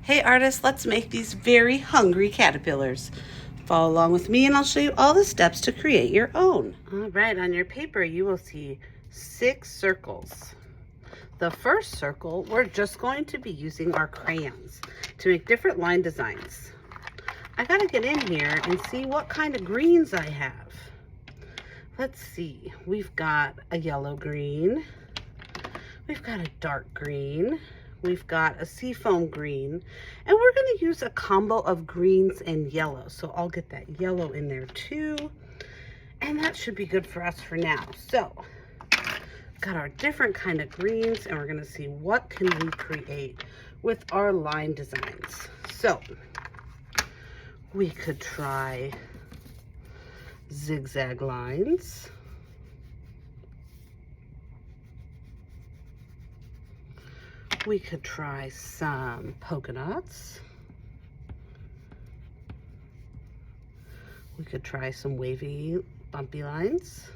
Hey artists, let's make these very hungry caterpillars. Follow along with me and I'll show you all the steps to create your own. All right, on your paper you will see 6 circles. The first circle, we're just going to be using our crayons to make different line designs. I gotta get in here and see what kind of greens I have. Let's see, we've got a yellow green, we've got a dark green, we've got a seafoam green, and we're going to use a combo of greens and yellow. So I'll get that yellow in there too, and that should be good for us for now. So got our different kind of greens, and we're going to see what can we create with our line designs. So we could try zigzag lines. We could try some polka dots. We could try some wavy, bumpy lines.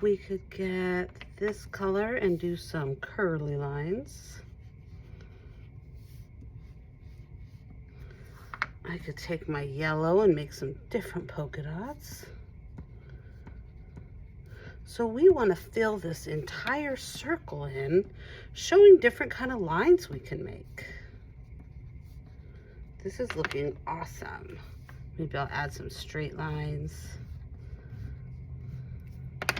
We could get this color and do some curly lines. I could take my yellow and make some different polka dots. So we want to fill this entire circle in, showing different kind of lines we can make. This is looking awesome. Maybe I'll add some straight lines. And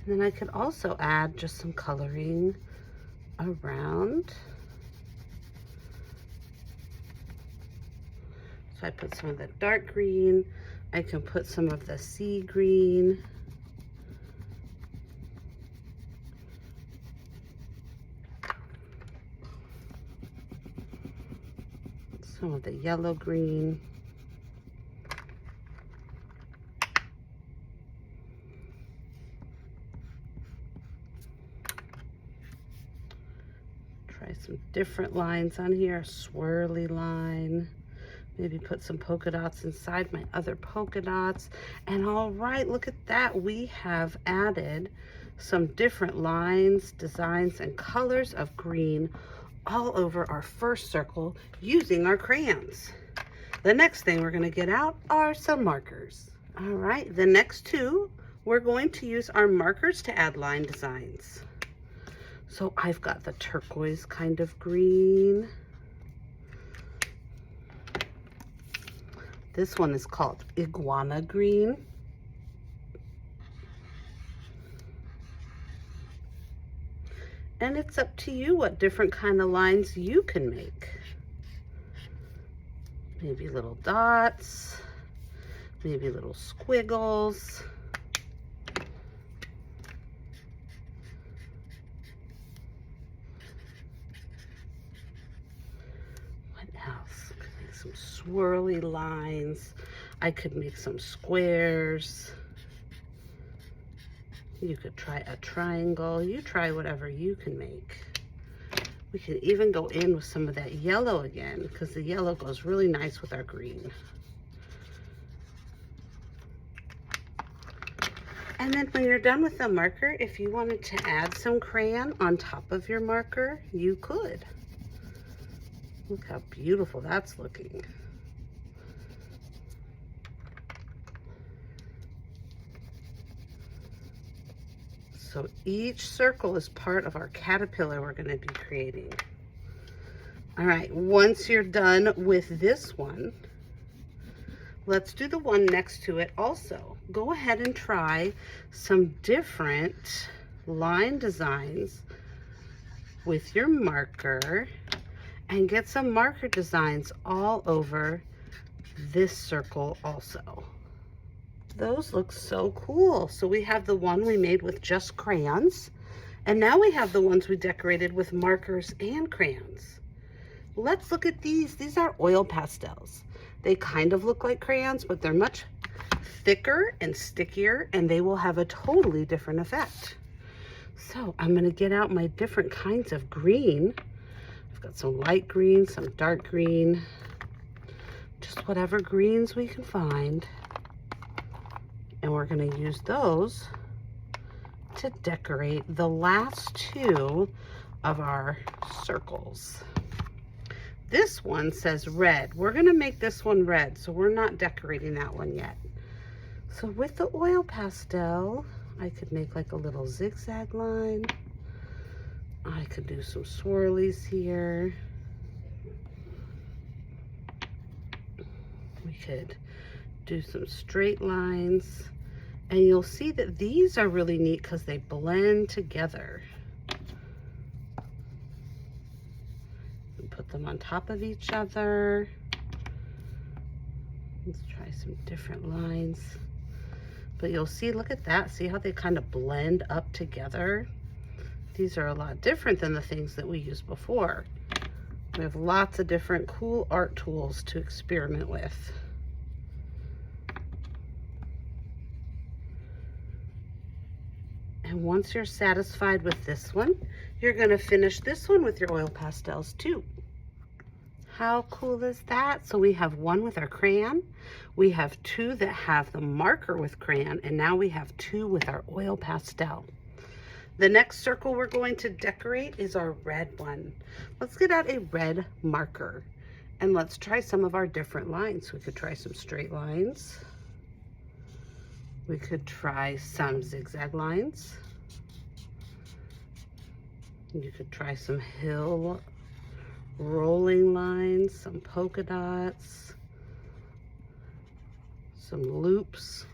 then I could also add just some coloring around. So I put some of the dark green. I can put some of the sea green. Some of the yellow green. Try some different lines on here, a swirly line. Maybe put some polka dots inside my other polka dots. And all right, look at that. We have added some different lines, designs, and colors of green all over our first circle using our crayons. The next thing we're going to get out are some markers. All right, the next two, we're going to use our markers to add line designs. So I've got the turquoise kind of green. This one is called iguana green. And it's up to you what different kind of lines you can make. Maybe little dots, maybe little squiggles. What else? I could make some swirly lines. I could make some squares. You could try a triangle. You try whatever you can make. We can even go in with some of that yellow again, because the yellow goes really nice with our green. And then when you're done with the marker, if you wanted to add some crayon on top of your marker, you could. Look how beautiful that's looking. So each circle is part of our caterpillar we're going to be creating. All right, once you're done with this one, let's do the one next to it also. Go ahead and try some different line designs with your marker and get some marker designs all over this circle also. Those look so cool. So we have the one we made with just crayons, and now we have the ones we decorated with markers and crayons. Let's look at these. These are oil pastels. They kind of look like crayons, but they're much thicker and stickier, and they will have a totally different effect. So I'm going to get out my different kinds of green. I've got some light green, some dark green, just whatever greens we can find. And we're going to use those to decorate the last two of our circles. This one says red. We're gonna make this one red, so we're not decorating that one yet. So with the oil pastel, I could make like a little zigzag line. I could do some swirlies here. We could do some straight lines. And you'll see that these are really neat because they blend together. And put them on top of each other. Let's try some different lines. But you'll see, look at that. See how they kind of blend up together? These are a lot different than the things that we used before. We have lots of different cool art tools to experiment with. And once you're satisfied with this one, you're gonna finish this one with your oil pastels too. How cool is that? So we have one with our crayon, we have two that have the marker with crayon, and now we have two with our oil pastel. The next circle we're going to decorate is our red one. Let's get out a red marker and let's try some of our different lines. We could try some straight lines. We could try some zigzag lines. You could try some hill rolling lines, some polka dots, some loops.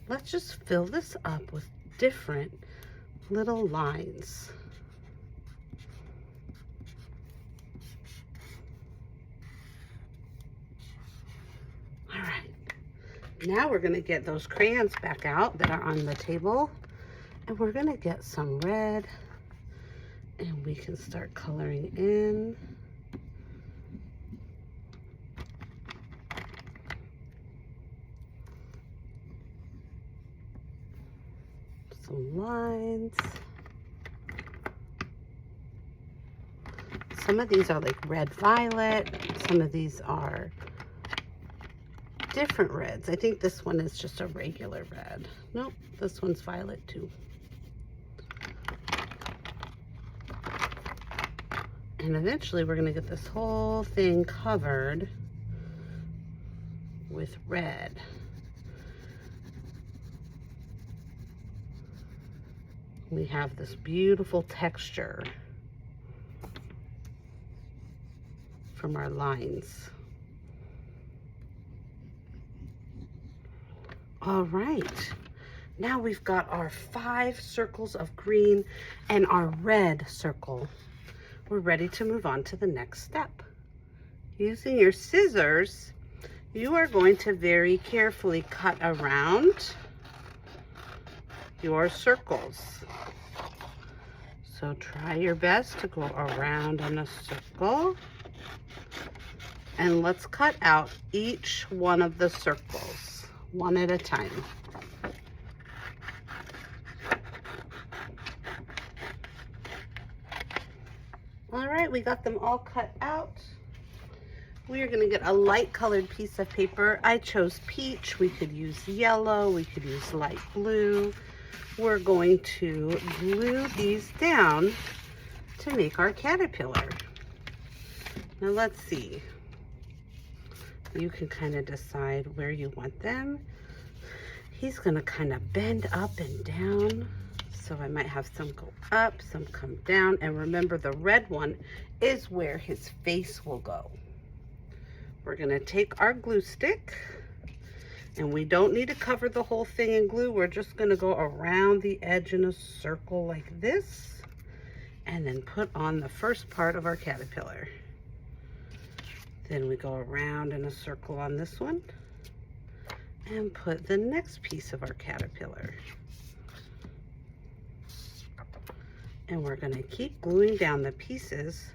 Let's just fill this up with different little lines. All right. Now we're going to get those crayons back out that are on the table, and we're going to get some red, and we can start coloring in. Some lines. Some of these are like red violet. Some of these are different reds. I think this one is just a regular red. Nope, this one's violet too. And eventually we're going to get this whole thing covered with red. We have this beautiful texture from our lines. All right, now we've got our 5 circles of green and our red circle. We're ready to move on to the next step. Using your scissors, you are going to very carefully cut around your circles. So try your best to go around in a circle. And let's cut out each one of the circles, one at a time. All right, we got them all cut out. We are gonna get a light colored piece of paper. I chose peach. We could use yellow, we could use light blue. We're going to glue these down to make our caterpillar. Now let's see. You can kind of decide where you want them. He's gonna kind of bend up and down. So I might have some go up, some come down. And remember, the red one is where his face will go. We're gonna take our glue stick, and we don't need to cover the whole thing in glue. We're just gonna go around the edge in a circle like this, and then put on the first part of our caterpillar. Then we go around in a circle on this one, and put the next piece of our caterpillar. And we're gonna keep gluing down the pieces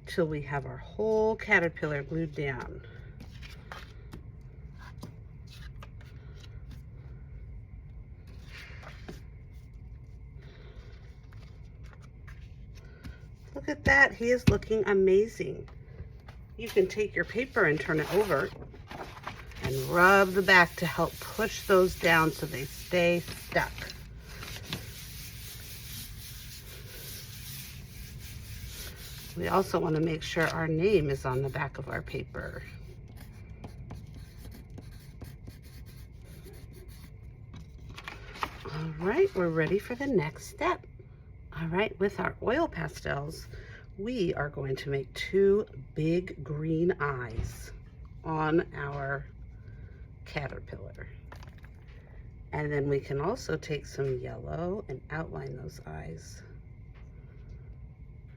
till we have our whole caterpillar glued down. Look at that, he is looking amazing. You can take your paper and turn it over and rub the back to help push those down so they stay stuck. We also want to make sure our name is on the back of our paper. All right, we're ready for the next step. All right, with our oil pastels, we are going to make 2 big green eyes on our caterpillar. And then we can also take some yellow and outline those eyes.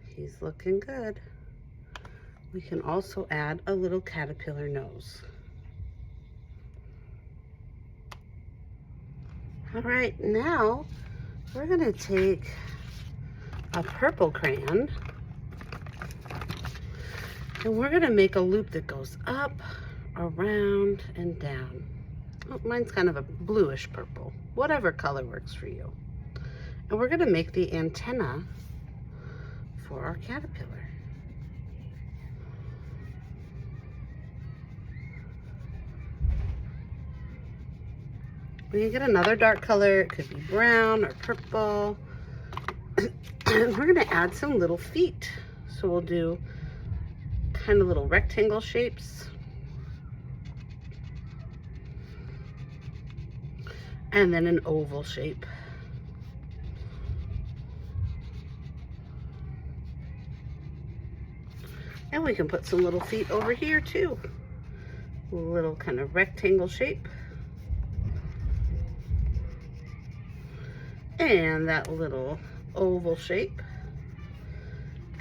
He's looking good. We can also add a little caterpillar nose. All right, now we're gonna take a purple crayon and we're gonna make a loop that goes up, around, and down. Oh, mine's kind of a bluish purple, whatever color works for you. And we're gonna make the antenna for our caterpillar. We can get another dark color, it could be brown or purple. And we're gonna add some little feet. So we'll do kind of little rectangle shapes. And then an oval shape. And we can put some little feet over here too. A little kind of rectangle shape. And that little oval shape.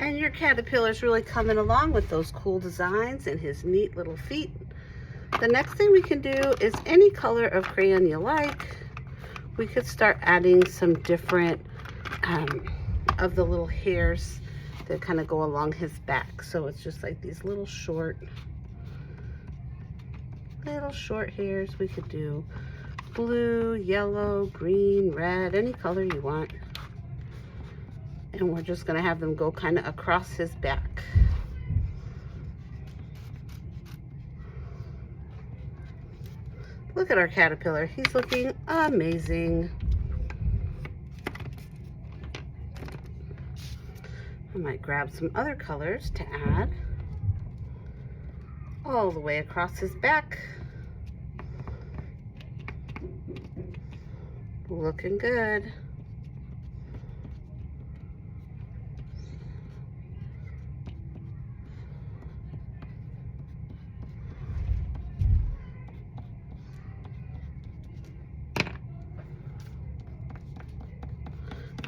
And your caterpillar's really coming along with those cool designs and his neat little feet. The next thing we can do is any color of crayon you like. We could start adding some different of the little hairs that kind of go along his back. So it's just like these little short hairs. We could do blue, yellow, green, red, any color you want. And we're just gonna have them go kind of across his back. Look at our caterpillar, he's looking amazing. I might grab some other colors to add all the way across his back. Looking good.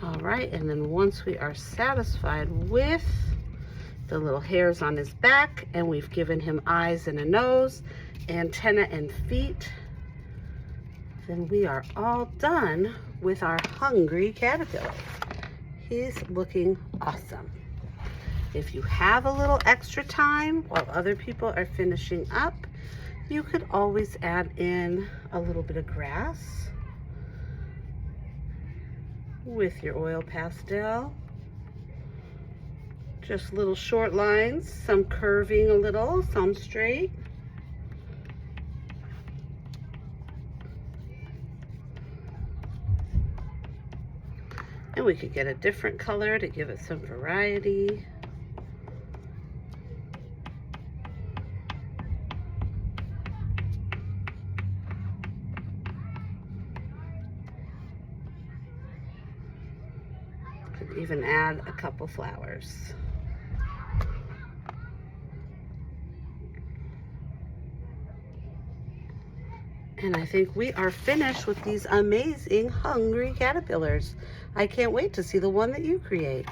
All right, and then once we are satisfied with the little hairs on his back and we've given him eyes and a nose, antenna and feet, then we are all done with our hungry caterpillar. He's looking awesome. If you have a little extra time while other people are finishing up, you could always add in a little bit of grass with your oil pastel. Just little short lines, some curving a little, some straight. And we could get a different color to give it some variety. Could even add a couple flowers. And I think we are finished with these amazing hungry caterpillars. I can't wait to see the one that you create.